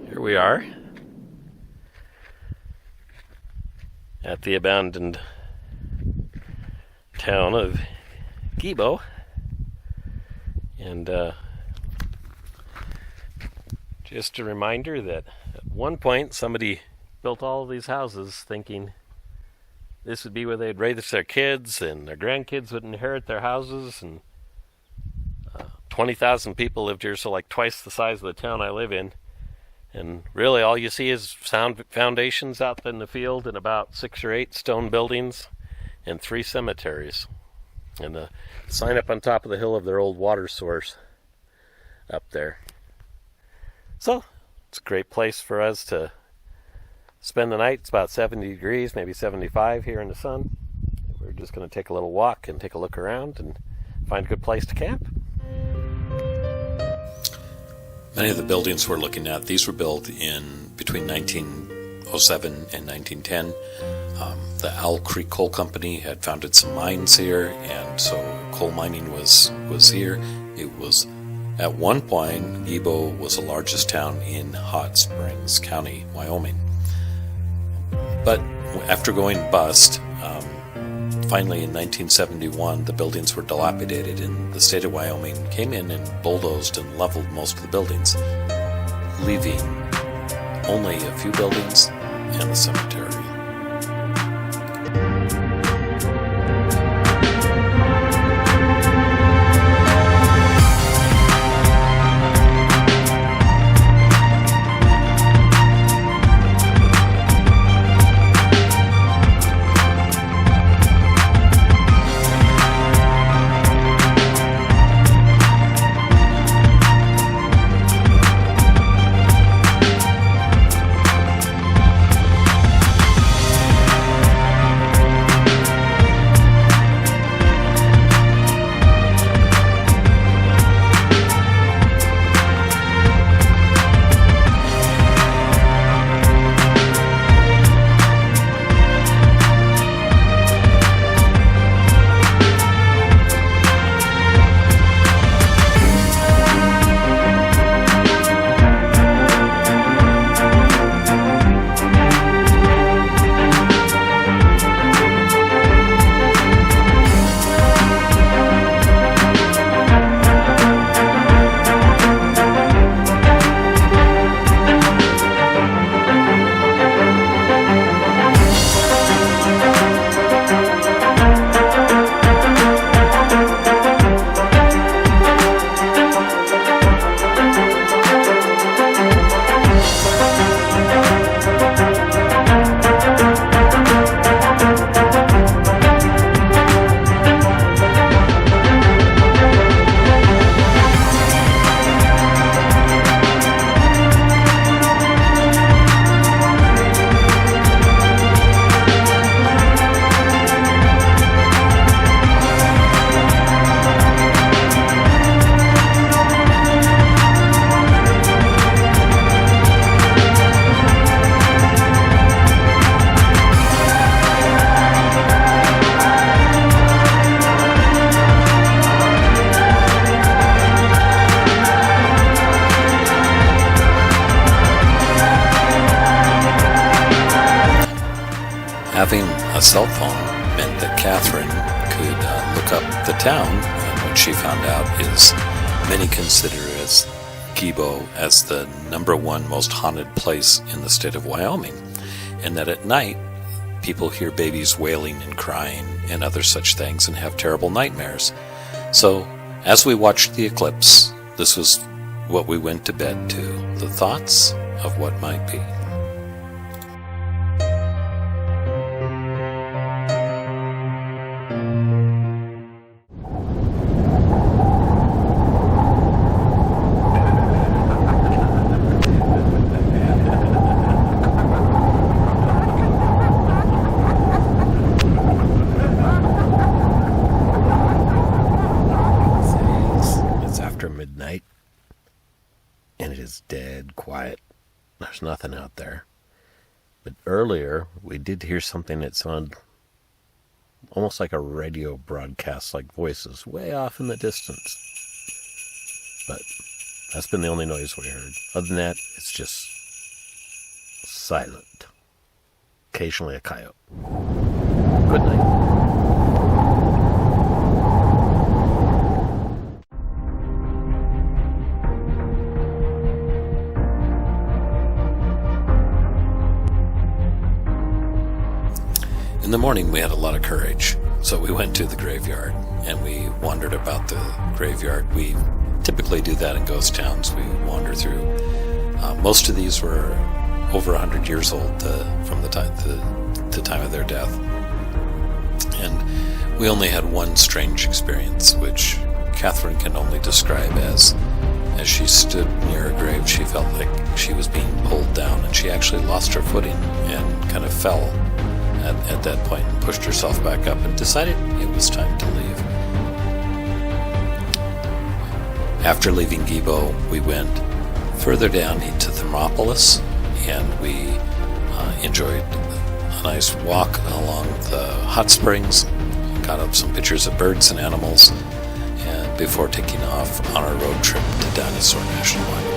Here we are at the abandoned town of Gebo, and just a reminder that at one point somebody built all of these houses thinking this would be where they'd raise their kids and their grandkids would inherit their houses, and 20,000 people lived here, so like twice the size of the town I live in. And really all you see is sound foundations out in the field and about 6 or 8 stone buildings and 3 cemeteries. And the sign up on top of the hill of their old water source up there. So it's a great place for us to spend the night. It's about 70 degrees, maybe 75 here in the sun. We're just going to take a little walk and take a look around and find a good place to camp. Many of the buildings we're looking at, these were built in between 1907 and 1910. The Owl Creek Coal Company had founded some mines here, and so coal mining was here. It was, at one point, Gebo was the largest town in Hot Springs County, Wyoming. But after going bust, finally in 1971, the buildings were dilapidated, and the state of Wyoming came in and bulldozed and leveled most of the buildings, leaving only a few buildings and the cemetery. Having a cell phone meant that Catherine could look up the town, and what she found out is many consider Gebo as the #1 most haunted place in the state of Wyoming, and that at night people hear babies wailing and crying and other such things and have terrible nightmares. So as we watched the eclipse, this was what we went to bed to, the thoughts of what might be. Midnight, and it is dead quiet. There's nothing out there. But earlier we did hear something that sounded almost like a radio broadcast, like voices way off in the distance. But that's been the only noise we heard. Other than that, it's just silent. Occasionally a coyote. Good night. In the morning, we had a lot of courage, so we went to the graveyard and we wandered about the graveyard. We typically do that in ghost towns. We wander through. Most of these were over 100 years old from the time of their death, and we only had one strange experience, which Catherine can only describe as she stood near a grave, she felt like she was being pulled down, and she actually lost her footing and kind of fell at that point and pushed herself back up and decided it was time to leave. After leaving Gebo, we went further down into Thermopolis, and we enjoyed a nice walk along the hot springs, got up some pictures of birds and animals, and before taking off on our road trip to Dinosaur National Park.